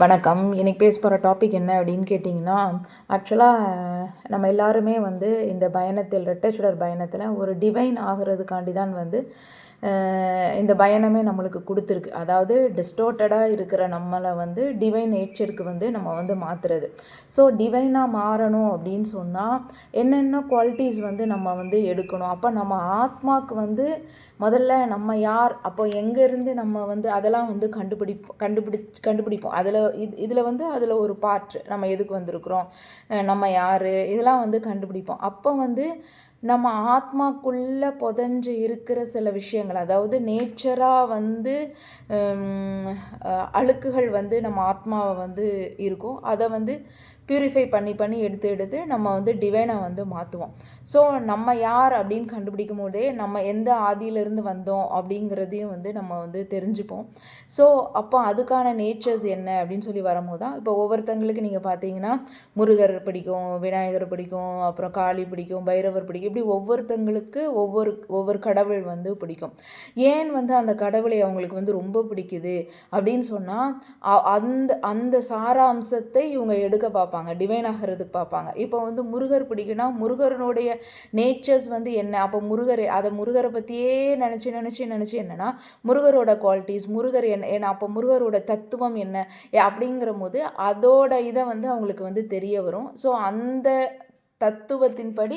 வணக்கம். இன்னைக்கு பேச போகிற டாபிக் என்ன அப்படின்னு கேட்டிங்கன்னா, ஆக்சுவலாக நம்ம எல்லாருமே வந்து இந்த பயணத்தில் ரெட்டைச்சுடர் பயணத்தில் ஒரு டிவைன் ஆகிறதுக்காண்டி தான் வந்து இந்த பயணமே நம்மளுக்கு கொடுத்துருக்கு. அதாவது டிஸ்டோர்ட்டடாக இருக்கிற நம்மளை வந்து டிவைன் நேச்சருக்கு வந்து நம்ம வந்து மாற்றுறது. ஸோ டிவைனாக மாறணும் அப்படின்னு சொன்னால் என்னென்ன குவாலிட்டிஸ் வந்து நம்ம வந்து எடுக்கணும். அப்போ நம்ம ஆத்மாவுக்கு வந்து முதல்ல நம்ம யார், அப்போ எங்கேருந்து நம்ம வந்து அதெல்லாம் வந்து கண்டுபிடிப்போம். இதில் வந்து அதில் ஒரு பார்ட் நம்ம எதுக்கு வந்திருக்கிறோம், நம்ம யார், இதெல்லாம் வந்து கண்டுபிடிப்போம். அப்போ வந்து நம்ம ஆத்மாக்குள்ளே புதஞ்சு இருக்கிற சில விஷயங்கள், அதாவது நேச்சராக வந்து அழுக்குகள் வந்து நம்ம ஆத்மாவை வந்து இருக்கும். அதை வந்து பியூரிஃபை பண்ணி எடுத்து நம்ம வந்து டிவைனை வந்து மாற்றுவோம். ஸோ நம்ம யார் அப்படின்னு கண்டுபிடிக்கும் போதே நம்ம எந்த ஆதியிலேருந்து வந்தோம் அப்படிங்கிறதையும் வந்து நம்ம வந்து தெரிஞ்சுப்போம். ஸோ அப்போ அதுக்கான நேச்சர்ஸ் என்ன அப்படின்னு சொல்லி வரும்போது தான் இப்போ ஒவ்வொருத்தங்களுக்கு நீங்கள் பார்த்தீங்கன்னா முருகர் பிடிக்கும், விநாயகர் பிடிக்கும், அப்புறம் காளி பிடிக்கும், பைரவர் பிடிக்கும். இப்படி ஒவ்வொருத்தங்களுக்கு ஒவ்வொரு கடவுள் வந்து பிடிக்கும். ஏன் வந்து அந்த கடவுளை அவங்களுக்கு வந்து ரொம்ப பிடிக்குது அப்படின்னு சொன்னால் அந்த அந்த சாராம்சத்தை இவங்க எடுக்க பார்ப்பாங்க, டிவைன் ஆகிறதுக்கு பார்ப்பாங்க. இப்போ வந்து முருகர் பிடிக்குன்னா முருகரனுடைய நேச்சர்ஸ் வந்து என்ன, அப்போ முருகரை பற்றியே நினச்சி என்னன்னா முருகரோட குவாலிட்டிஸ், முருகர் என்ன, அப்போ முருகரோட தத்துவம் என்ன அப்படிங்கிற போது அதோட இதை வந்து அவங்களுக்கு வந்து தெரிய வரும். ஸோ அந்த தத்துவத்தின்படி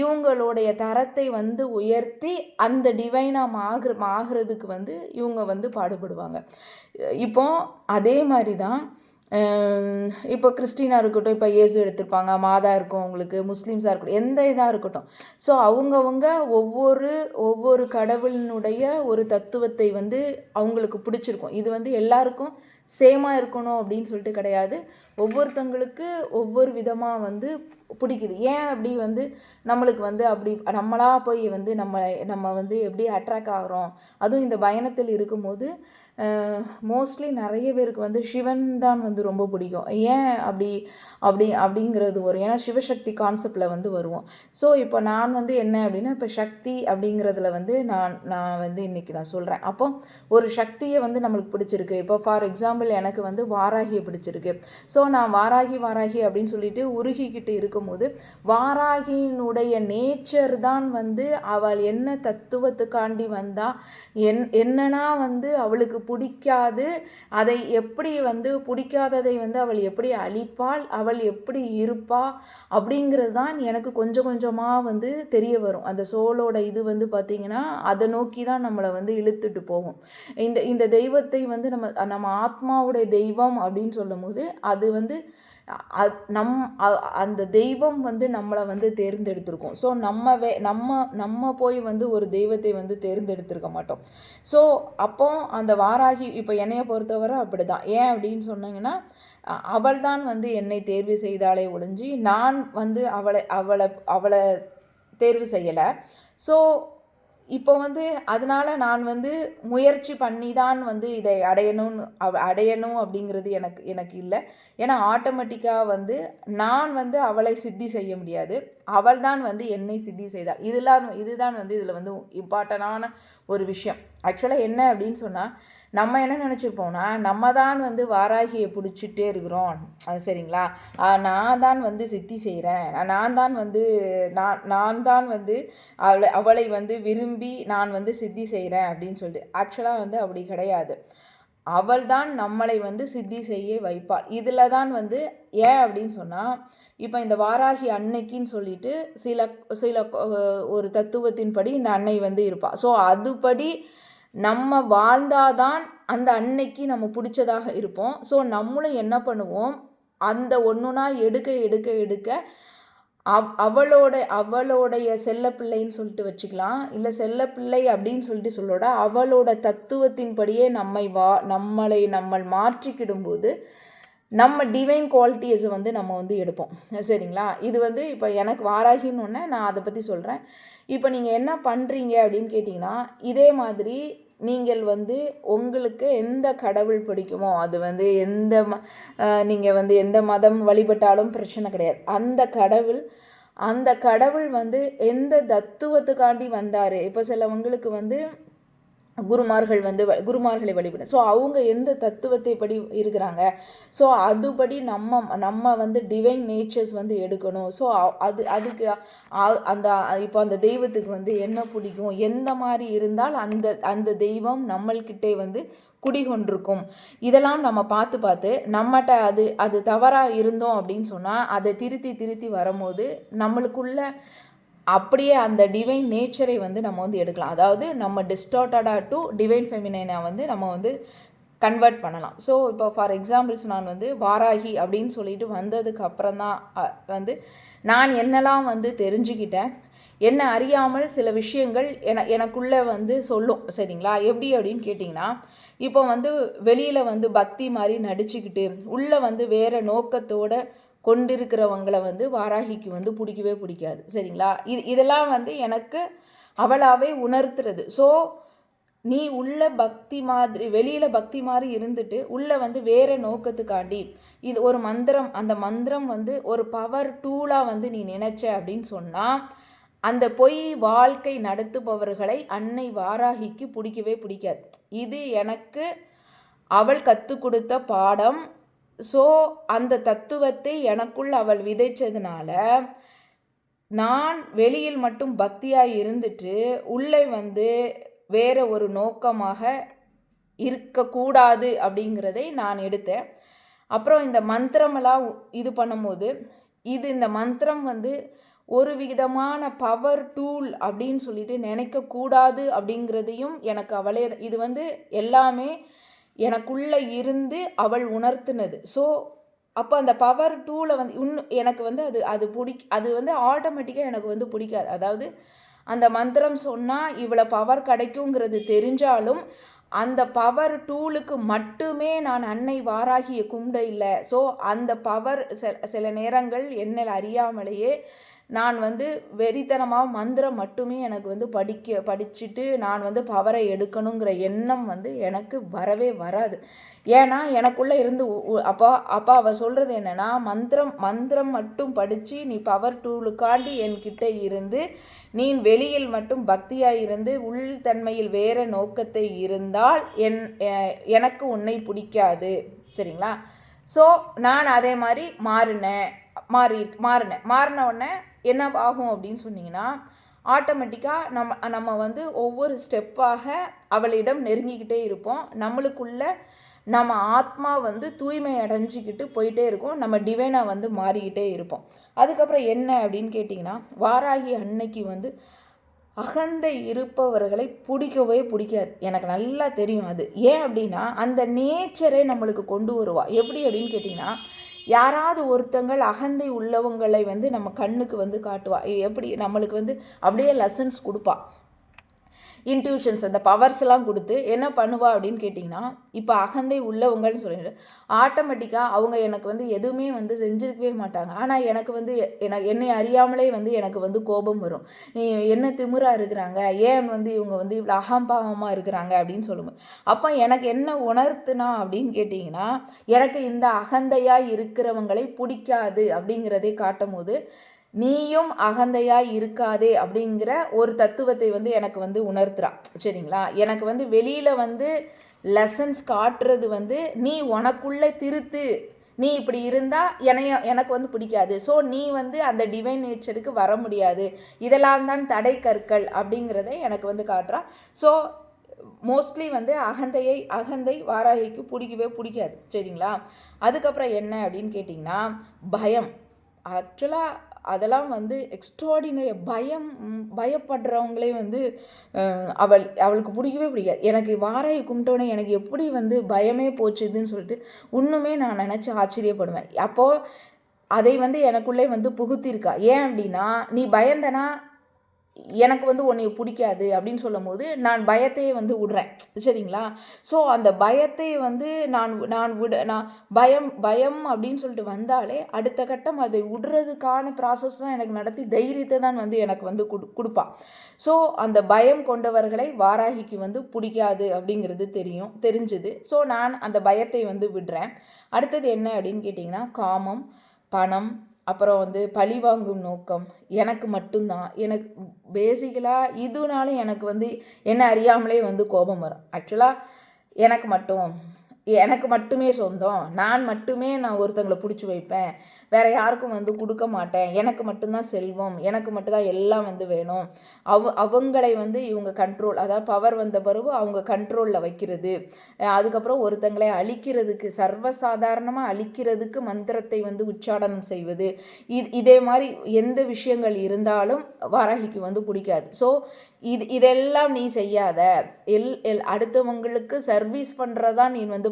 இவங்களுடைய தரத்தை வந்து உயர்த்தி அந்த டிவைனாக ஆகிறதுக்கு வந்து இவங்க வந்து பாடுபடுவாங்க. இப்போ அதே மாதிரி தான் இப்போ கிறிஸ்டினாக இருக்கட்டும், இப்போ இயேசு எடுத்திருப்பாங்க, மாதா இருக்கும், அவங்களுக்கு முஸ்லீம்ஸாக இருக்கட்டும், எந்த இதாக இருக்கட்டும். ஸோ அவங்கவுங்க ஒவ்வொரு கடவுளினுடைய ஒரு தத்துவத்தை வந்து அவங்களுக்கு பிடிச்சிருக்கும். இது வந்து எல்லாருக்கும் சேமாக இருக்கணும் அப்படின்னு சொல்லிட்டு கிடையாது. ஒவ்வொருத்தங்களுக்கு ஒவ்வொரு விதமாக வந்து பிடிக்குது. ஏன் அப்படி வந்து நம்மளுக்கு வந்து அப்படி நம்மளாக போய் வந்து நம்ம வந்து எப்படி அட்ராக்ட் ஆகிறோம், அதுவும் இந்த பயணத்தில் இருக்கும்போது மோஸ்ட்லி நிறைய பேருக்கு வந்து சிவன் தான் வந்து ரொம்ப பிடிக்கும். ஏன் அப்படிங்கிறது வரும், ஏன்னா சிவசக்தி கான்செப்டில் வந்து வருவோம். ஸோ இப்போ நான் வந்து என்ன அப்படின்னா, இப்போ சக்தி அப்படிங்கிறதுல வந்து நான் வந்து இன்றைக்கி நான் சொல்கிறேன். அப்போ ஒரு சக்தியை வந்து நம்மளுக்கு பிடிச்சிருக்கு. இப்போ ஃபார் எக்ஸாம்பிள் எனக்கு வந்து வாராகியை பிடிச்சிருக்கு. ஸோ நான் வாராகி அப்படின்னு சொல்லிட்டு உருகிக்கிட்டு இருக்கும்போது வாராகியினுடைய நேச்சர் தான் வந்து அவள் என்ன தத்துவத்துக்காண்டி வந்தா, என்னன்னா வந்து அவளுக்கு பிடிக்காது, அதை எப்படி வந்து பிடிக்காததை வந்து அவள் எப்படி அழிப்பாள், அவள் எப்படி இருப்பா அப்படிங்கிறது தான் எனக்கு கொஞ்சம் கொஞ்சமாக வந்து தெரிய வரும். அந்த சோலோட இது வந்து பார்த்திங்கன்னா அதை நோக்கி தான் நம்மளை வந்து இழுத்துட்டு போகும். இந்த தெய்வத்தை வந்து நம்ம ஆத்மாவுடைய தெய்வம் அப்படின்னு சொல்லும் போது அது வந்து அந்த தெய்வம் வந்து நம்மளை வந்து தேர்ந்தெடுத்திருக்கோம். ஸோ நம்ம போய் வந்து ஒரு தெய்வத்தை வந்து தேர்ந்தெடுத்திருக்க மாட்டோம். ஸோ அப்போ அந்த வாராகி இப்போ என்னையை பொறுத்தவரை அப்படி தான். ஏன் அப்படின்னு சொன்னீங்கன்னா, அவள் தான் வந்து என்னை தேர்வு செய்தாலே ஒழிஞ்சு நான் வந்து அவளை தேர்வு செய்யலை. ஸோ இப்போ வந்து அதனால் நான் வந்து முயற்சி பண்ணி தான் வந்து இதை அடையணும் அப்படிங்கிறது எனக்கு இல்லை. ஏன்னா ஆட்டோமேட்டிக்காக வந்து நான் வந்து அவளை சித்தி செய்ய முடியாது, அவள் தான் வந்து என்னை சித்தி செய்தாள். இதுதான் வந்து இதில் வந்து இம்பார்ட்டண்டான ஒரு விஷயம். ஆக்சுவலாக என்ன அப்படின்னு சொன்னால், நம்ம என்ன நினச்சிருப்போம்னா, நம்ம தான் வந்து வாராகியை பிடிச்சிட்டே இருக்கிறோம், அது சரிங்களா, நான் தான் வந்து சித்தி செய்கிறேன், நான் தான் வந்து அவளை வந்து விரும்பி நான் வந்து சித்தி செய்கிறேன் அப்படின்னு சொல்லிட்டு. ஆக்சுவலாக வந்து அப்படி கிடையாது. அவள் தான் நம்மளை வந்து சித்தி செய்ய வைப்பாள். இதில் தான் வந்து ஏன் அப்படின்னு சொன்னால், இப்போ இந்த வாராகி அன்னைக்குன்னு சொல்லிட்டு சில ஒரு தத்துவத்தின்படி இந்த அன்னை வந்து இருப்பாள். ஸோ அதுபடி நம்ம வாழ்ந்தாதான் அந்த அன்னைக்கு நம்ம பிடிச்சதாக இருப்போம். ஸோ நம்மளும் என்ன பண்ணுவோம், அந்த ஒன்றுனா எடுக்க அவளுடைய செல்லப்பிள்ளைன்னு சொல்லிட்டு வச்சுக்கலாம், இல்லை செல்லப்பிள்ளை அப்படின்னு சொல்லிட்டு சொல்லோட அவளோட தத்துவத்தின்படியே நம்மளை மாற்றிக்கிடும்போது நம்ம டிவைன் குவாலிட்டிஸை வந்து நம்ம வந்து எடுப்போம், சரிங்களா. இது வந்து இப்போ எனக்கு வாராகின்னு ஒன்று நான் அதை பற்றி சொல்கிறேன். இப்போ நீங்கள் என்ன பண்ணுறீங்க அப்படின்னு கேட்டிங்கன்னா, இதே மாதிரி நீங்கள் வந்து உங்களுக்கு எந்த கடவுள் பிடிக்குமோ, அது வந்து நீங்கள் வந்து எந்த மதம் வழிபட்டாலும் பிரச்சனை கிடையாது. அந்த கடவுள் வந்து எந்த தத்துவத்துக்காண்டி வந்தார். இப்போ சிலவங்களுக்கு வந்து குருமார்களை வழிபட. ஸோ அவங்க எந்த தத்துவத்தை படி இருக்கிறாங்க, ஸோ அதுபடி நம்ம வந்து டிவைன் நேச்சர்ஸ் வந்து எடுக்கணும். ஸோ அதுக்கு அந்த இப்போ அந்த தெய்வத்துக்கு வந்து என்ன பிடிக்கும், எந்த மாதிரி இருந்தால் அந்த தெய்வம் நம்மள்கிட்டே வந்து குடிகொண்டிருக்கும், இதெல்லாம் நம்ம பார்த்து நம்மகிட்ட அது தவறாக இருந்தோம் அப்படின்னு சொன்னால் அதை திருத்தி வரும்போது நம்மளுக்குள்ள அப்படியே அந்த டிவைன் நேச்சரை வந்து நம்ம வந்து எடுக்கலாம். அதாவது நம்ம டிஸ்டார்டடாக டு டிவைன் ஃபெமினைனை வந்து நம்ம வந்து கன்வெர்ட் பண்ணலாம். ஸோ இப்போ ஃபார் எக்ஸாம்பிள்ஸ் நான் வந்து வாராகி அப்படின்னு சொல்லிட்டு வந்ததுக்கு அப்புறம் தான் வந்து நான் என்னெல்லாம் வந்து தெரிஞ்சுக்கிட்டேன், என்ன அறியாமல் சில விஷயங்கள் எனக்குள்ளே வந்து சொல்லும். சரிங்களா? எப்படி அப்படின்னு கேட்டிங்கன்னா, இப்போ வந்து வெளியில் வந்து பக்தி மாதிரி நடிச்சுக்கிட்டு உள்ளே வந்து வேறு நோக்கத்தோட கொண்டிருக்கிறவங்களை வந்து வாராகிக்கு வந்து பிடிக்கவே பிடிக்காது. சரிங்களா? இதெல்லாம் வந்து எனக்கு அவளாவே உணர்த்துறது. ஸோ நீ உள்ள பக்தி மாதிரி வெளியில் பக்தி மாதிரி இருந்துட்டு உள்ளே வந்து வேறு நோக்கத்துக்காண்டி இது ஒரு மந்திரம், அந்த மந்திரம் வந்து ஒரு பவர் டூலாக வந்து நீ நினைச்ச அப்படின்னு சொன்னால் அந்த பொய் வாழ்க்கை நடத்துபவர்களை அன்னை வாராகிக்கு பிடிக்கவே பிடிக்காது. இது எனக்கு அவள் கற்றுக் கொடுத்த பாடம். ஸோ அந்த தத்துவத்தை எனக்குள் அவள் விதைச்சதுனால நான் வெளியில் மட்டும் பக்தியாக இருந்துட்டு உள்ளே வந்து வேறு ஒரு நோக்கமாக இருக்கக்கூடாது அப்படிங்கிறதை நான் எடுத்தேன். அப்புறம் இந்த மந்திரமெல்லாம் இது பண்ணும்போது இந்த மந்திரம் வந்து ஒரு விதமான பவர் டூல் அப்படின்னு சொல்லிட்டு நினைக்கக்கூடாது அப்படிங்கிறதையும் எனக்கு அவளே இது வந்து எல்லாமே எனக்குள்ளே இருந்து அவள் உணர்த்தினது. ஸோ அப்போ அந்த பவர் டூலை வந்து எனக்கு வந்து அது வந்து ஆட்டோமேட்டிக்காக எனக்கு வந்து பிடிக்காது. அதாவது அந்த மந்திரம் சொன்னால் இவ்வளோ பவர் கிடைக்குங்கிறது தெரிஞ்சாலும் அந்த பவர் டூலுக்கு மட்டுமே நான் அன்னை வாராகியை கும்பிட இல்லை. ஸோ அந்த பவர் சில நேரங்கள் என்னை அறியாமலேயே நான் வந்து வெறித்தனமாக மந்திரம் மட்டுமே எனக்கு வந்து படிச்சுட்டு நான் வந்து பவரை எடுக்கணுங்கிற எண்ணம் வந்து எனக்கு வரவே வராது. ஏன்னா எனக்குள்ளே இருந்து அப்பா அவள் சொல்கிறது என்னென்னா, மந்திரம் மட்டும் படித்து நீ பவர் டூலுக்காண்டி என்கிட்ட இருந்து நீ வெளியில் மட்டும் பக்தியாக இருந்து உள்தன்மையில் வேறு நோக்கத்தை இருந்தால் எனக்கு உன்னை பிடிக்காது. சரிங்களா? ஸோ நான் அதே மாதிரி மாறின உடனே என்ன ஆகும் அப்படின்னு சொன்னீங்கன்னா, ஆட்டோமேட்டிக்காக நம்ம வந்து ஒவ்வொரு ஸ்டெப்பாக அவளிடம் நெருங்கிக்கிட்டே இருப்போம். நம்மளுக்குள்ள நம்ம ஆத்மா வந்து தூய்மை அடைஞ்சிக்கிட்டு போயிட்டே இருக்கும். நம்ம டிவைனாக வந்து மாறிக்கிட்டே இருப்போம். அதுக்கப்புறம் என்ன அப்படின்னு கேட்டிங்கன்னா, வாராகி அன்னைக்கு வந்து அகந்தை இருப்பவர்களை பிடிக்கவே பிடிக்காது. எனக்கு நல்லா தெரியும் அது. ஏன் அப்படின்னா அந்த நேச்சரை நம்மளுக்கு கொண்டு வருவா. எப்படி அப்படின்னு கேட்டிங்கன்னா, யாராவது ஒருத்தங்கள் அகந்தை உள்ளவங்களை வந்து நம்ம கண்ணுக்கு வந்து காட்டுவா. எப்படி நம்மளுக்கு வந்து அப்படியே லெசன்ஸ் கொடுப்பா. இன்ட்யூஷன்ஸ் அந்த பவர்ஸ்லாம் கொடுத்து என்ன பண்ணுவா அப்படின்னு கேட்டிங்கன்னா, இப்போ அகந்தை உள்ளவங்கன்னு சொல்லிட்டு ஆட்டோமேட்டிக்காக அவங்க எனக்கு வந்து எதுவுமே வந்து செஞ்சுருக்கவே மாட்டாங்க. ஆனால் எனக்கு வந்து என்னை அறியாமலே வந்து எனக்கு வந்து கோபம் வரும். என்ன திமிராக இருக்கிறாங்க, ஏன் வந்து இவங்க வந்து இவ்வளோ அகம்பாவமாக இருக்கிறாங்க அப்படின்னு சொல்லும்போது அப்போ எனக்கு என்ன உணர்த்துனா அப்படின்னு கேட்டிங்கன்னா, எனக்கு இந்த அகந்தையாக இருக்கிறவங்களை பிடிக்காது அப்படிங்கிறதே காட்டும் போது நீயும் அகந்தையாக இருக்காதே அப்படிங்கிற ஒரு தத்துவத்தை வந்து எனக்கு வந்து உணர்த்துறான். சரிங்களா? எனக்கு வந்து வெளியில் வந்து லெசன்ஸ் காட்டுறது வந்து நீ உனக்குள்ளே திருத்து, நீ இப்படி இருந்தால் எனக்கு வந்து பிடிக்காது, ஸோ நீ வந்து அந்த டிவைன் நேச்சருக்கு வர முடியாது, இதெல்லாம் தான் தடை கற்கள் அப்படிங்கிறத எனக்கு வந்து காட்டுறான். ஸோ மோஸ்ட்லி வந்து அகந்தை வாராகிக்கு பிடிக்கவே பிடிக்காது. சரிங்களா? அதுக்கப்புறம் என்ன அப்படின்னு கேட்டிங்கன்னா, பயம். ஆக்சுவலாக அதெல்லாம் வந்து எக்ஸ்ட்ராடினரி பயப்படுறவங்களே வந்து அவளுக்கு பிடிக்கவே பிடிக்காது. எனக்கு வாராகி கும்பிட்டோன்னே எனக்கு எப்படி வந்து பயமே போச்சுதுன்னு சொல்லிட்டு இன்னுமே நான் நினச்சி ஆச்சரியப்படுவேன். அப்போது அதை வந்து எனக்குள்ளே வந்து புகுத்திருக்கா. ஏன் அப்படின்னா, நீ பயந்தனா எனக்கு வந்து உன்னை பிடிக்காது அப்படின்னு சொல்லும் போது நான் பயத்தையே வந்து விடுறேன். சரிங்களா? ஸோ அந்த பயத்தை வந்து நான் பயம் அப்படின்னு சொல்லிட்டு வந்தாலே அடுத்த கட்டம் அதை விடுறதுக்கான ப்ராசஸ் தான் எனக்கு நடத்தி தைரியத்தை தான் வந்து எனக்கு வந்து கொடுப்பான். ஸோ அந்த பயம் கொண்டவர்களை வாராகிக்கு வந்து பிடிக்காது அப்படிங்கிறது தெரிஞ்சுது. ஸோ நான் அந்த பயத்தை வந்து விடுறேன். அடுத்தது என்ன அப்படின்னு கேட்டிங்கன்னா, காமம், பணம், அப்புறம் வந்து பழி வாங்கும் நோக்கம், எனக்கு மட்டும்தான். எனக்கு பேசிக்கலாக இதுனாலும் எனக்கு வந்து என்ன அறியாமலே வந்து கோபம் வரும். ஆக்சுவலாக எனக்கு மட்டும், எனக்கு மட்டுமே சொந்தம், நான் ஒருத்தங்களை பிடிச்சி வைப்பேன், வேறு யாருக்கும் வந்து கொடுக்க மாட்டேன், எனக்கு மட்டும்தான் செல்வம், எனக்கு மட்டும்தான் எல்லாம் வந்து வேணும். அவங்களை வந்து இவங்க கண்ட்ரோல், அதாவது பவர் வந்த பிறகு அவங்க கண்ட்ரோலில் வைக்கிறது. அதுக்கப்புறம் ஒருத்தங்களை அழிக்கிறதுக்கு, சர்வசாதாரணமாக அழிக்கிறதுக்கு மந்திரத்தை வந்து உச்சாடனம் செய்வது. இதே மாதிரி எந்த விஷயங்கள் இருந்தாலும் வாராகிக்கு வந்து பிடிக்காது. ஸோ இதெல்லாம் நீ செய்யாத, அடுத்தவங்களுக்கு சர்வீஸ் பண்ணுறதான் நீ வந்து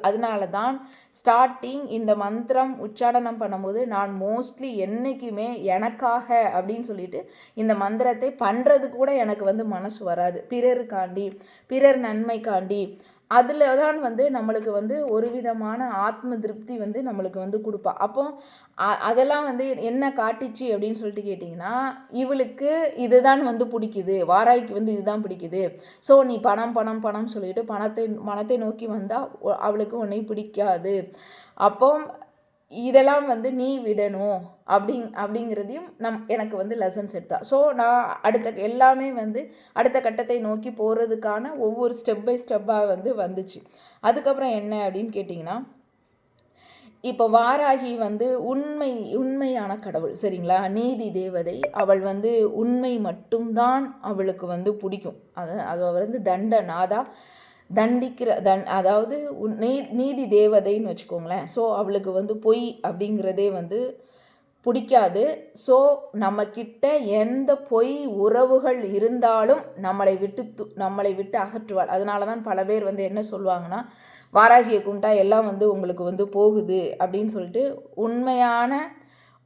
அதனால தான் ஸ்டார்டிங் இந்த மந்திரம் உச்சாடனம் பண்ணும்போது நான் மோஸ்ட்லி என்றைக்குமே எனக்காக அப்படின்னு சொல்லிட்டு இந்த மந்திரத்தை பண்ணுறது கூட எனக்கு வந்து மனசு வராது. பிறருக்காண்டி, பிறர் நன்மைக்காண்டி, அதில் தான் வந்து நம்மளுக்கு வந்து ஒரு விதமான ஆத்ம திருப்தி வந்து நம்மளுக்கு வந்து கொடுப்பா. அப்போ அதெல்லாம் வந்து என்ன காட்டிச்சு அப்படின்னு சொல்லிட்டு கேட்டிங்கன்னா, இவளுக்கு இதுதான் வந்து பிடிக்குது, வாராய்க்கு வந்து இதுதான் பிடிக்குது. ஸோ நீ பணம் பணம் பணம் சொல்லிட்டு பணத்தை நோக்கி வந்தால் அவளுக்கு உன்னை பிடிக்காது. அப்போ இதெல்லாம் வந்து நீ விடணும் அப்படிங்கிறதையும் எனக்கு வந்து லெசன்ஸ் எடுத்தா. ஸோ நான் எல்லாமே வந்து அடுத்த கட்டத்தை நோக்கி போகிறதுக்கான ஒவ்வொரு ஸ்டெப் பை ஸ்டெப்பாக வந்து வந்துச்சு. அதுக்கப்புறம் என்ன அப்படின்னு கேட்டிங்கன்னா, இப்போ வாராகி வந்து உண்மையான கடவுள், சரிங்களா? நீதி தேவதை. அவள் வந்து உண்மை மட்டும்தான் அவளுக்கு வந்து பிடிக்கும். அது வந்து நாதா தண்டிக்கிற அதாவது நீதி தேவதைன்னு வச்சுக்கோங்களேன். ஸோ அவளுக்கு வந்து பொய் அப்படிங்கிறதே வந்து பிடிக்காது. ஸோ நம்மக்கிட்ட எந்த பொய் உறவுகள் இருந்தாலும் நம்மளை விட்டு அகற்றுவாள். அதனால தான் பல பேர் வந்து என்ன சொல்லுவாங்கன்னா, வாராகியை கும்பிட்டா எல்லாம் வந்து உங்களுக்கு வந்து போகுது அப்படின்னு சொல்லிட்டு. உண்மையான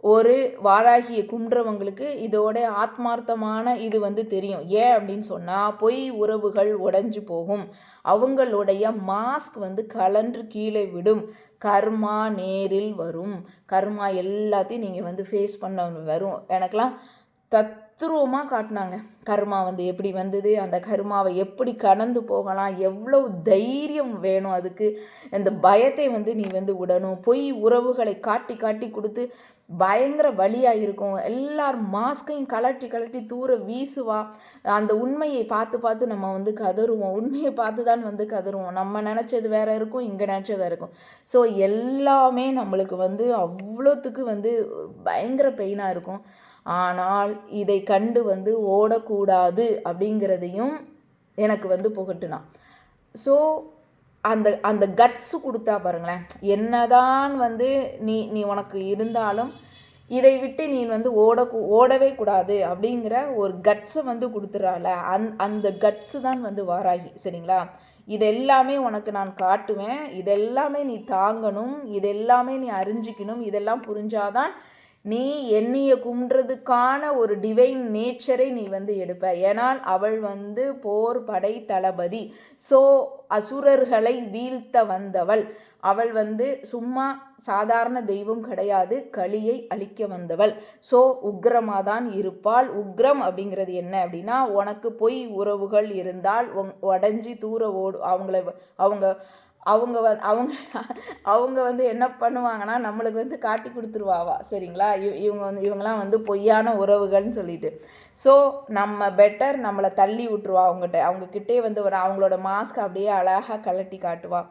ஒரு வாராகியை கும்பிட்றவங்களுக்கு இதோட ஆத்மார்த்தமான இது வந்து தெரியும். ஏன் அப்படின்னு சொன்னால், பொய் உறவுகள் உடைஞ்சு போகும், அவங்களுடைய மாஸ்க் வந்து கலன்று கீழே விடும், கர்மா நேரில் வரும், கர்மா எல்லாத்தையும் நீங்கள் வந்து ஃபேஸ் பண்ண வரும். எனக்கெல்லாம் தத்ரூபமாக காட்டினாங்க கர்மா வந்து எப்படி வந்தது, அந்த கர்மாவை எப்படி கடந்து போகலாம், எவ்வளோ தைரியம் வேணும் அதுக்கு, இந்த பயத்தை வந்து நீ வந்து விடணும். பொய் உறவுகளை காட்டி காட்டி கொடுத்து பயங்கர வலியாக இருக்கும். எல்லார் மாஸ்கையும் கலட்டி தூர வீசுவா. அந்த உண்மையை பார்த்து நம்ம வந்து கதறுவோம். உண்மையை பார்த்து தான் வந்து கதறுவோம். நம்ம நினச்சது வேற இருக்கும், இங்கே நினச்சது வேறு இருக்கும். ஸோ எல்லாமே நம்மளுக்கு வந்து அவ்வளோத்துக்கு வந்து பயங்கர பெயினாக இருக்கும். ஆனால் இதை கண்டு வந்து ஓடக்கூடாது அப்படிங்கிறதையும் எனக்கு வந்து புகட்டுனான். ஸோ அந்த கட்ஸு கொடுத்தா பாருங்களேன், என்னதான் வந்து நீ உனக்கு இருந்தாலும் இதை விட்டு நீ வந்து ஓடவே கூடாது அப்படிங்கிற ஒரு கட்ஸை வந்து கொடுத்துறால. அந்த கட்ஸு தான் வந்து வாராகி, சரிங்களா? இதெல்லாமே உனக்கு நான் காட்டுவேன், இதெல்லாமே நீ தாங்கணும், இதெல்லாமே நீ அறிஞ்சிக்கணும், இதெல்லாம் புரிஞ்சாதான் நீ என்னைய கும்பிட்றதுக்கான ஒரு டிவைன் நேச்சரை நீ வந்து எடுப்ப. ஏனால் அவள் வந்து போர் படை தளபதி. ஸோ அசுரர்களை வீழ்த்த வந்தவள். அவள் வந்து சும்மா சாதாரண தெய்வம் கிடையாது, கலியை அழிக்க வந்தவள். ஸோ உக்ரமாக தான் இருப்பாள். உக்ரம் அப்படிங்கிறது என்ன அப்படின்னா, உனக்கு பொய் உறவுகள் இருந்தால் உடஞ்சி தூர அவங்க அவங்க அவங்க அவங்க வந்து என்ன பண்ணுவாங்கன்னா, நம்மளுக்கு வந்து காட்டி கொடுத்துருவாவா, சரிங்களா? இவங்களாம் வந்து பொய்யான உறவுகள்னு சொல்லிட்டு. ஸோ நம்ம பெட்டர் நம்மளை தள்ளி விட்டுருவா அவங்கக்கிட்டே வந்து அவங்களோட மாஸ்க் அப்படியே அழகாக கலட்டி காட்டுவா.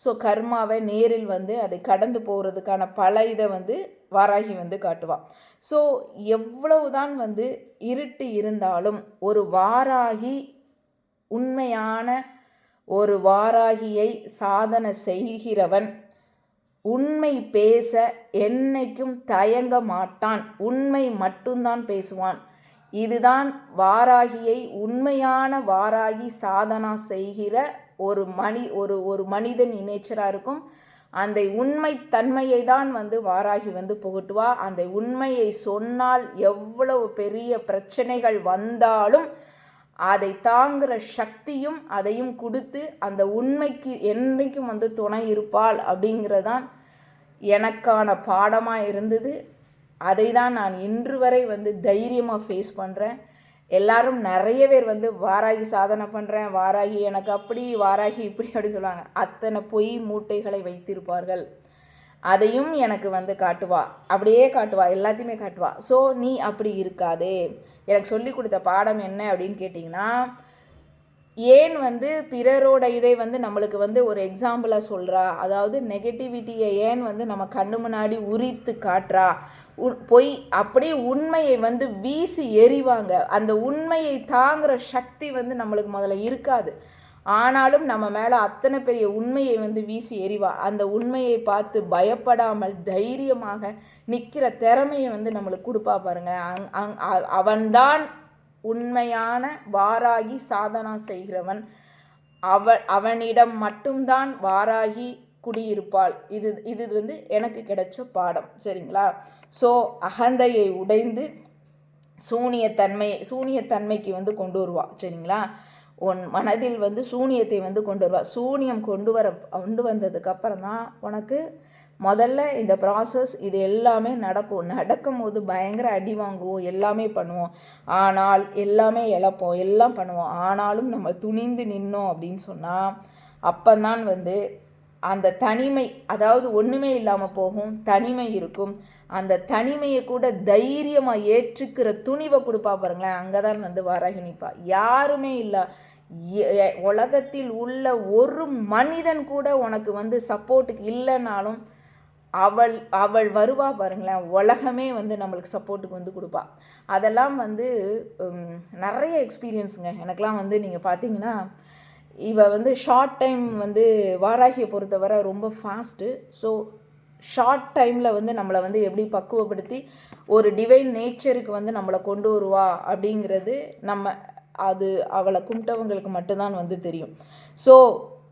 ஸோ கர்மாவை நேரில் வந்து அதை கடந்து போகிறதுக்கான பல இதை வந்து வாராகி வந்து காட்டுவா. ஸோ எவ்வளவுதான் வந்து இருட்டு இருந்தாலும் ஒரு வாராகி, உண்மையான ஒரு வாராகியை சாதனை செய்கிறவன் உண்மை பேச என்னைக்கும் தயங்க மாட்டான். உண்மை மட்டும்தான் பேசுவான். இதுதான் வாராகியை, உண்மையான வாராகி சாதனா செய்கிற ஒரு மனிதன் நேச்சராக இருக்கும். அந்த உண்மை தன்மையை தான் வந்து வாராகி வந்து புகட்டுவா. அந்த உண்மையை சொன்னால் எவ்வளவு பெரிய பிரச்சனைகள் வந்தாலும் அதை தாங்குகிற சக்தியும் அதையும் கொடுத்து அந்த உண்மைக்கு என்றைக்கும் வந்து துணை இருப்பாள் அப்படிங்கிறதான் எனக்கான பாடமாக இருந்தது. அதை தான் நான் இன்று வரை வந்து தைரியமாக ஃபேஸ் பண்ணுறேன். எல்லாரும் நிறைய பேர் வந்து வாராகி சாதனை பண்ணுறேன், வாராகி எனக்கு அப்படி, வாராகி இப்படி அப்படி சொல்லுவாங்க. அத்தனை பொய் மூட்டைகளை வைத்திருப்பார்கள். அதையும் எனக்கு வந்து காட்டுவா, அப்படியே காட்டுவா, எல்லாத்தையுமே காட்டுவா. ஸோ நீ அப்படி இருக்காதே. எனக்கு சொல்லி கொடுத்த பாடம் என்ன அப்படின்னு கேட்டிங்கன்னா, ஏன் வந்து பிறரோட இதை வந்து நம்மளுக்கு வந்து ஒரு எக்ஸாம்பிளாக சொல்கிறா, அதாவது நெகட்டிவிட்டியை ஏன் வந்து நம்ம கண்ணு முன்னாடி உரித்து காட்டுறா, பொய் அப்படியே உண்மையை வந்து வீசி எறிவாங்க. அந்த உண்மையை தாங்குகிற சக்தி வந்து நம்மளுக்கு முதல்ல இருக்காது. ஆனாலும் நம்ம மேலே அத்தனை பெரிய உண்மையை வந்து வீசி எறிவா. அந்த உண்மையை பார்த்து பயப்படாமல் தைரியமாக நிற்கிற திறமையை வந்து நம்மளுக்கு கொடுப்பா பாருங்க. அவன்தான் உண்மையான வாராகி சாதனா செய்கிறவன். அவனிடம் மட்டும்தான் வாராகி குடியிருப்பாள். இது வந்து எனக்கு கிடைச்ச பாடம். சரிங்களா? ஸோ அகந்தையை உடைந்து சூனியத்தன்மைக்கு வந்து கொண்டு வருவா. சரிங்களா? உன் மனதில் வந்து சூனியத்தை வந்து கொண்டு வருவா. சூனியம் கொண்டு வந்ததுக்கப்புறம் தான் உனக்கு முதல்ல இந்த ப்ராசஸ் இது எல்லாமே நடக்கும் போது பயங்கர அடி வாங்குவோம், எல்லாமே பண்ணுவோம். ஆனால் எல்லாமே இழப்போம், எல்லாம் பண்ணுவோம். ஆனாலும் நம்ம துணிந்து நின்னோம் அப்படின்னு சொன்னால் அப்போதான் வந்து அந்த தனிமை, அதாவது ஒன்றுமே இல்லாமல் போகும், தனிமை இருக்கும். அந்த தனிமையை கூட தைரியமாக ஏற்றுக்கிற துணிவை கொடுப்பா பாருங்களேன். அங்கே தான் வந்து வாராகி நிற்பா. யாருமே இல்லை, உலகத்தில் உள்ள ஒரு மனிதன் கூட உனக்கு வந்து சப்போர்ட்டுக்கு இல்லைனாலும் அவள் வருவா பாருங்களேன். உலகமே வந்து நம்மளுக்கு சப்போர்ட்டுக்கு வந்து கொடுப்பா. அதெல்லாம் வந்து நிறைய எக்ஸ்பீரியன்ஸுங்க. எனக்கெலாம் வந்து நீங்கள் பார்த்தீங்கன்னா, இவ வந்து ஷார்ட் டைம் வந்து வாராகியை பொறுத்தவரை ரொம்ப ஃபாஸ்ட்டு. ஸோ ஷார்ட் டைமில் வந்து நம்மளை வந்து எப்படி பக்குவப்படுத்தி ஒரு டிவைன் நேச்சருக்கு வந்து நம்மளை கொண்டு வருவா அப்படிங்கிறது அது அவளை கும்பிட்டவங்களுக்கு மட்டும்தான் வந்து தெரியும். ஸோ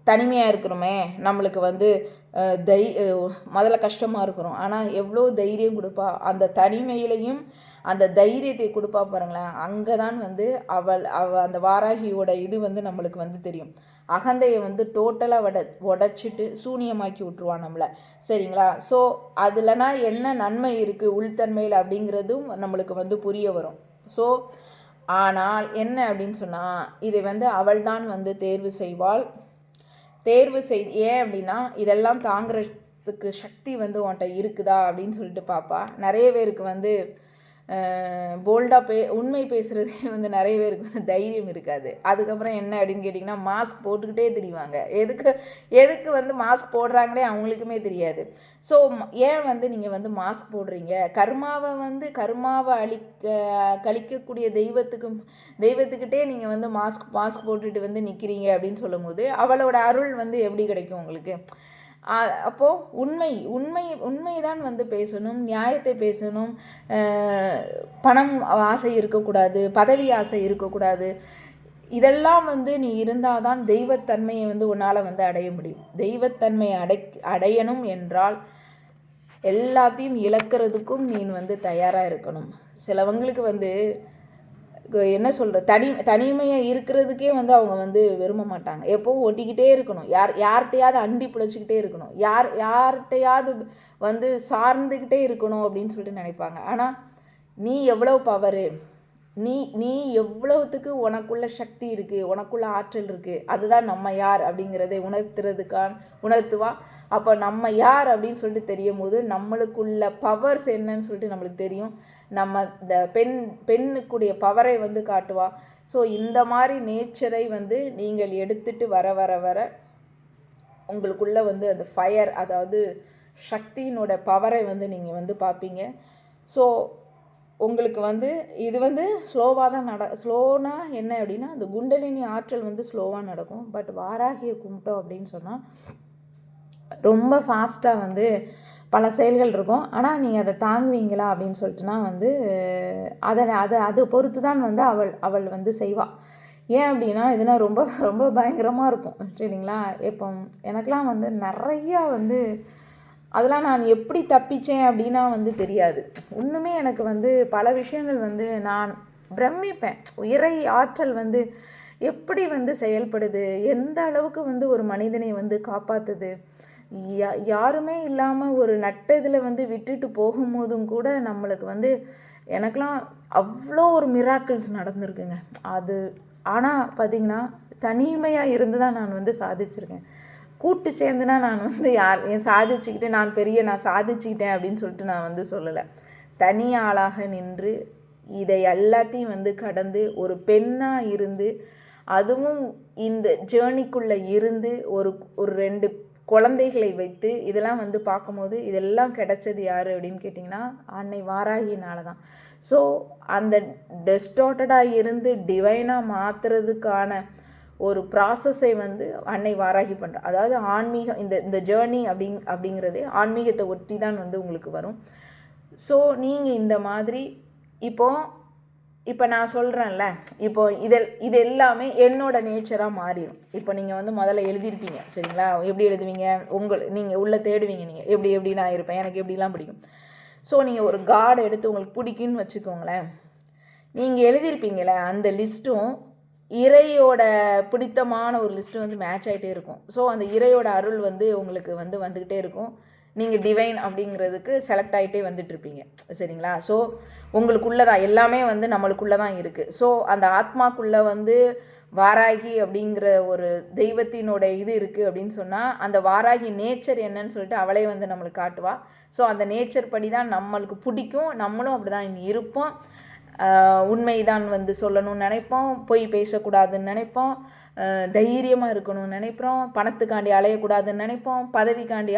தனிமையாக இருக்கிறோமே, நம்மளுக்கு வந்து முதல்ல கஷ்டமாக இருக்கிறோம். ஆனால் எவ்வளோ தைரியம் கொடுப்பா, அந்த தனிமையிலையும் அந்த தைரியத்தை கொடுப்பா பாருங்களேன். அங்கே தான் வந்து அவள் அந்த வாராகியோட இது வந்து நம்மளுக்கு வந்து தெரியும். அகந்தையை வந்து டோட்டலாக உடைச்சிட்டு சூனியமாக்கி விட்டுருவான் நம்மளை. சரிங்களா? ஸோ அதுலனா என்ன நன்மை இருக்குது உள்தன்மையில் அப்படிங்கிறதும் நம்மளுக்கு வந்து புரிய வரும். ஸோ ஆனால் என்ன அப்படின்னு சொன்னால், இதை வந்து அவள் தான் வந்து தேர்வு செய்வாள். ஏன் அப்படின்னா, இதெல்லாம் தாங்கிறதுக்கு சக்தி வந்து உன்கிட்ட இருக்குதா அப்படின்னு சொல்லிட்டு பார்ப்பா. நிறைய பேருக்கு வந்து போல்டாக உண்மை பேசுகிறதே வந்து நிறைய பேருக்கு வந்து தைரியம் இருக்காது. அதுக்கப்புறம் என்ன அப்படின்னு கேட்டிங்கன்னா, மாஸ்க் போட்டுக்கிட்டே தெரிவாங்க. எதுக்கு வந்து மாஸ்க் போடுறாங்களே அவங்களுக்குமே தெரியாது. ஸோ ஏன் வந்து நீங்கள் வந்து மாஸ்க் போடுறீங்க? கர்மாவை கழிக்கக்கூடிய தெய்வத்துக்கிட்டே நீங்கள் வந்து மாஸ்க் போட்டுட்டு வந்து நிற்கிறீங்க அப்படின்னு சொல்லும் போது அவளோட அருள் வந்து எப்படி கிடைக்கும் உங்களுக்கு? அப்போது உண்மை தான் வந்து பேசணும், நியாயத்தை பேசணும். பணம் ஆசை இருக்கக்கூடாது, பதவி ஆசை இருக்கக்கூடாது. இதெல்லாம் வந்து நீ இருந்தால் தான் தெய்வத்தன்மையை வந்து உன்னால் வந்து அடைய முடியும். தெய்வத்தன்மையை அடையணும் என்றால் எல்லாத்தையும் இழக்கிறதுக்கும் நீ வந்து தயாராக இருக்கணும். சிலவங்களுக்கு வந்து என்ன சொல்கிற தனிமையாக இருக்கிறதுக்கே வந்து அவங்க வந்து விரும்ப மாட்டாங்க. எப்போவும் ஒட்டிக்கிட்டே இருக்கணும், யார்கிட்டையாவது அண்டி பிழைச்சிக்கிட்டே இருக்கணும், யார்கிட்டையாவது வந்து சார்ந்துக்கிட்டே இருக்கணும் அப்படின்னு சொல்லிட்டு நினைப்பாங்க. ஆனால் நீ எவ்வளோ பவரு, நீ எவ்வளவுத்துக்கு உனக்குள்ள சக்தி இருக்குது, உனக்குள்ள ஆற்றல் இருக்குது, அதுதான் நம்ம யார் அப்படிங்கிறதை உணர்த்துவா. அப்போ நம்ம யார் அப்படின்னு சொல்லிட்டு தெரியும் போது நம்மளுக்குள்ள பவர்ஸ் என்னன்னு சொல்லிட்டு நம்மளுக்கு தெரியும். நம்ம இந்த பெண்ணுக்குடைய பவரை வந்து காட்டுவா. ஸோ இந்த மாதிரி நேச்சரை வந்து நீங்கள் எடுத்துட்டு வர வர வர உங்களுக்குள்ள வந்து அந்த ஃபயர், அதாவது சக்தியினோட பவரை வந்து நீங்கள் வந்து பார்ப்பீங்க. ஸோ உங்களுக்கு வந்து இது வந்து ஸ்லோவாக தான் ஸ்லோனா என்ன அப்படின்னா, அந்த குண்டலினி ஆற்றல் வந்து ஸ்லோவாக நடக்கும். பட் வாராகியை கும்பிட்டோம் அப்படின்னு சொன்னால் ரொம்ப ஃபாஸ்ட்டாக வந்து பல செயல்கள் இருக்கும். ஆனால் நீங்கள் அதை தாங்குவீங்களா அப்படின்னு சொல்லிட்டுனா வந்து அதை பொறுத்து தான் வந்து அவள் வந்து செய்வாள். ஏன் அப்படின்னா இதெல்லாம் ரொம்ப ரொம்ப பயங்கரமாக இருக்கும். சரிங்களா? இப்போ எனக்கெலாம் வந்து நிறையா வந்து அதெல்லாம் நான் எப்படி தப்பித்தேன் அப்படின்னா வந்து தெரியாது. இன்னுமே எனக்கு வந்து பல விஷயங்கள் வந்து நான் பிரமிப்பேன். இறை ஆற்றல் வந்து எப்படி வந்து செயல்படுது, எந்த அளவுக்கு வந்து ஒரு மனிதனை வந்து காப்பாற்றுது. யாருமே இல்லாமல் ஒரு நட்டதில் வந்து விட்டுட்டு போகும்போதும் கூட நம்மளுக்கு வந்து எனக்கெலாம் அவ்வளோ ஒரு மிராக்கிள்ஸ் நடந்திருக்குங்க. அது ஆனால் பார்த்திங்கன்னா தனிமையாக இருந்து தான் நான் வந்து சாதிச்சிருக்கேன். கூட்டு சேர்ந்துனா நான் வந்து சாதிச்சுக்கிட்டு நான் சாதிச்சுக்கிட்டேன் அப்படின்னு சொல்லிட்டு நான் வந்து சொல்லலை. தனி ஆளாக நின்று இதை எல்லாத்தையும் வந்து கடந்து ஒரு பெண்ணாக இருந்து, அதுவும் இந்த ஜேர்னிக்குள்ளே இருந்து ஒரு 2 குழந்தைகளை வைத்து இதெல்லாம் வந்து பார்க்கும்போது இதெல்லாம் கிடைச்சது யார் அப்படின்னு கேட்டிங்கன்னா அன்னை வாராகினால தான். ஸோ அந்த டிஸ்டார்டடாக இருந்து டிவைனாக மாற்றுறதுக்கான ஒரு ப்ராசஸை வந்து அன்னை வாராகி பண்ணுறா. அதாவது ஆன்மீகம் இந்த ஜேர்னி அப்படிங்கிறது ஆன்மீகத்தை ஒட்டி தான் வந்து உங்களுக்கு வரும். ஸோ நீங்கள் இந்த மாதிரி இப்போ நான் சொல்கிறேன்ல, இப்போ இது எல்லாமே என்னோட நேச்சராக மாறிடும். இப்போ நீங்கள் வந்து முதல்ல எழுதியிருப்பீங்க சரிங்களா? எப்படி எழுதுவீங்க? நீங்கள் உள்ளே தேடுவீங்க, நீங்கள் எப்படி நான் இருப்பேன், எனக்கு எப்படிலாம் பிடிக்கும். ஸோ நீங்கள் ஒரு காடை எடுத்து உங்களுக்கு பிடிக்குன்னு வச்சுக்கோங்களேன், நீங்கள் எழுதியிருப்பீங்களே அந்த லிஸ்ட்டும் இறையோட பிடித்தமான ஒரு லிஸ்ட்டு வந்து மேட்ச் ஆகிட்டே இருக்கும். ஸோ அந்த இறையோட அருள் வந்து உங்களுக்கு வந்து வந்துக்கிட்டே இருக்கும். நீங்கள் டிவைன் அப்படிங்கிறதுக்கு செலக்ட் ஆகிட்டே வந்துட்டுருப்பீங்க சரிங்களா? ஸோ உங்களுக்குள்ளே தான் எல்லாமே வந்து நம்மளுக்குள்ளே தான் இருக்குது. ஸோ அந்த ஆத்மாக்குள்ளே வந்து வாராகி அப்படிங்கிற ஒரு தெய்வத்தினோட இது இருக்குது அப்படின்னு சொன்னால், அந்த வாராகி நேச்சர் என்னன்னு சொல்லிட்டு அவளே வந்து நம்மளுக்கு காட்டுவா. ஸோ அந்த நேச்சர் படி தான் நம்மளுக்கு பிடிக்கும், நம்மளும் அப்படி தான் இங்கே இருப்போம். உண்மைதான் வந்து சொல்லணும்னு நினைப்போம், பொய் பேசக்கூடாதுன்னு நினைப்போம், தைரியமாக இருக்கணும்னு நினைப்போம், பணத்துக்காண்டி அலையக்கூடாதுன்னு நினைப்போம், பதவிக்காண்டி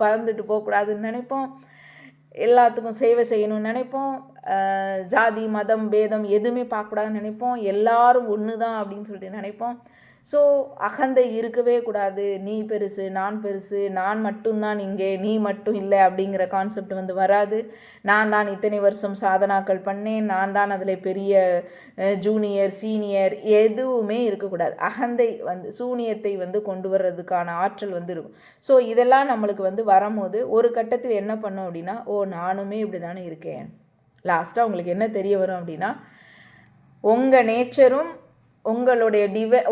பறந்துட்டு போகக்கூடாதுன்னு நினைப்போம், எல்லாத்துக்கும் சேவை செய்யணும்னு நினைப்போம், ஜாதி மதம் பேதம் எதுவுமே பார்க்கக்கூடாதுன்னு நினைப்போம், எல்லாரும் ஒன்று தான் அப்படின்னு சொல்லிட்டு நினைப்போம். ஸோ அகந்தை இருக்கவே கூடாது, நீ பெருசு நான் பெருசு, நான் மட்டும்தான் இங்கே நீ மட்டும் இல்லை அப்படிங்கிற கான்செப்ட் வந்து வராது. நான் தான் இத்தனை வருஷம் சாதனாக்கள் பண்ணேன், நான் தான் அதில் பெரிய ஜூனியர் சீனியர் எதுவுமே இருக்கக்கூடாது. அகந்தை வந்து சூனியத்தை வந்து கொண்டு வர்றதுக்கான ஆற்றல் வந்து இருக்கும். ஸோ இதெல்லாம் நம்மளுக்கு வந்து வரும்போது ஒரு கட்டத்தில் என்ன பண்ணோம் அப்படின்னா, நானுமே இப்படி தானே இருக்கேன். லாஸ்ட்டாக உங்களுக்கு என்ன தெரிய வரும் அப்படின்னா, உங்கள் நேச்சரும்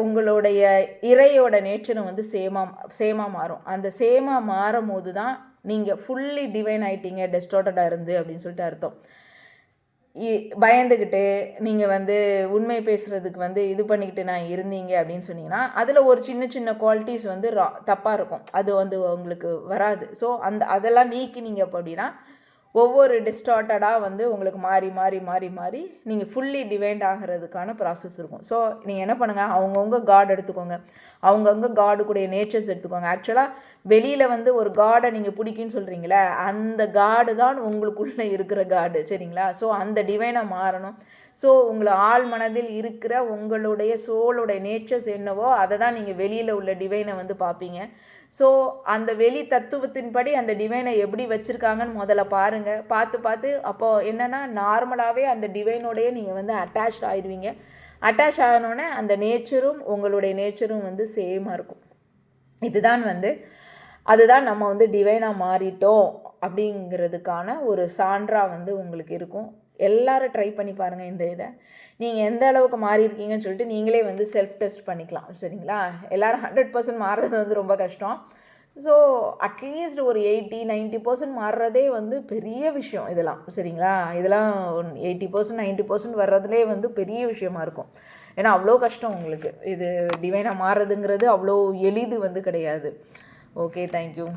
உங்களுடைய இறையோட நேச்சரும் வந்து சேமாக மாறும். அந்த சேமாக மாறும் போது தான் நீங்கள் ஃபுல்லி டிவைன் ஆகிட்டீங்க டிஸ்டார்டடாக இருந்து அப்படின்னு சொல்லிட்டு அர்த்தம். பயந்துக்கிட்டு நீங்கள் வந்து உண்மை பேசுகிறதுக்கு வந்து இது பண்ணிக்கிட்டு நான் இருந்தீங்க அப்படின்னு சொன்னீங்கன்னா, அதில் ஒரு சின்ன குவாலிட்டிஸ் வந்து தப்பாக இருக்கும், அது வந்து உங்களுக்கு வராது. ஸோ அதெல்லாம் நீக்கினீங்க அப்படின்னா ஒவ்வொரு டிஸ்டார்டடாக வந்து உங்களுக்கு மாறி நீங்கள் ஃபுல்லி டிவைண்ட் ஆகிறதுக்கான ப்ராசஸ் இருக்கும். ஸோ நீங்கள் என்ன பண்ணுங்கள், அவங்கவுங்க காட் எடுத்துக்கோங்க, அவங்கவுங்க காடுக்குடைய நேச்சர்ஸ் எடுத்துக்கோங்க. ஆக்சுவலாக வெளியில் வந்து ஒரு காடை நீங்கள் பிடிக்குன்னு சொல்கிறீங்களே, அந்த காடு தான் உங்களுக்குள்ளே இருக்கிற காடு சரிங்களா? ஸோ அந்த டிவைனை மாறணும். ஸோ உங்களை ஆள் மனதில் இருக்கிற உங்களுடைய சோலோடைய நேச்சர்ஸ் என்னவோ அதை தான் நீங்கள் வெளியில் உள்ள டிவைனை வந்து பார்ப்பீங்க. ஸோ அந்த வெளி தத்துவத்தின்படி அந்த டிவைனை எப்படி வச்சுருக்காங்கன்னு முதல்ல பாருங்கள். பார்த்து அப்போது என்னென்னா நார்மலாகவே அந்த டிவைனோடையே நீங்கள் வந்து அட்டாச் ஆகிடுவீங்க. அட்டாச் ஆகினோடனே அந்த நேச்சரும் உங்களுடைய நேச்சரும் வந்து சேமாக இருக்கும். அதுதான் நம்ம வந்து டிவைனாக மாறிட்டோம் அப்படிங்கிறதுக்கான ஒரு சான்றாக வந்து உங்களுக்கு இருக்கும். எல்லோரும் ட்ரை பண்ணி பாருங்கள் இந்த இதை. நீங்கள் எந்த அளவுக்கு மாறியிருக்கீங்கன்னு சொல்லிட்டு நீங்களே வந்து செல்ஃப் டெஸ்ட் பண்ணிக்கலாம் சரிங்களா? எல்லோரும் 100% மாறுறது வந்து ரொம்ப கஷ்டம். ஸோ அட்லீஸ்ட் ஒரு 80-90% மாறுறதே வந்து பெரிய விஷயம் இதெல்லாம் சரிங்களா? இதெல்லாம் 80% 90% வர்றதுலே வந்து பெரிய விஷயமா இருக்கும். ஏன்னா அவ்வளோ கஷ்டம் உங்களுக்கு இது டிவைனாக மாறுறதுங்கிறது அவ்வளோ எளிது வந்து கிடையாது. Okay, thank you.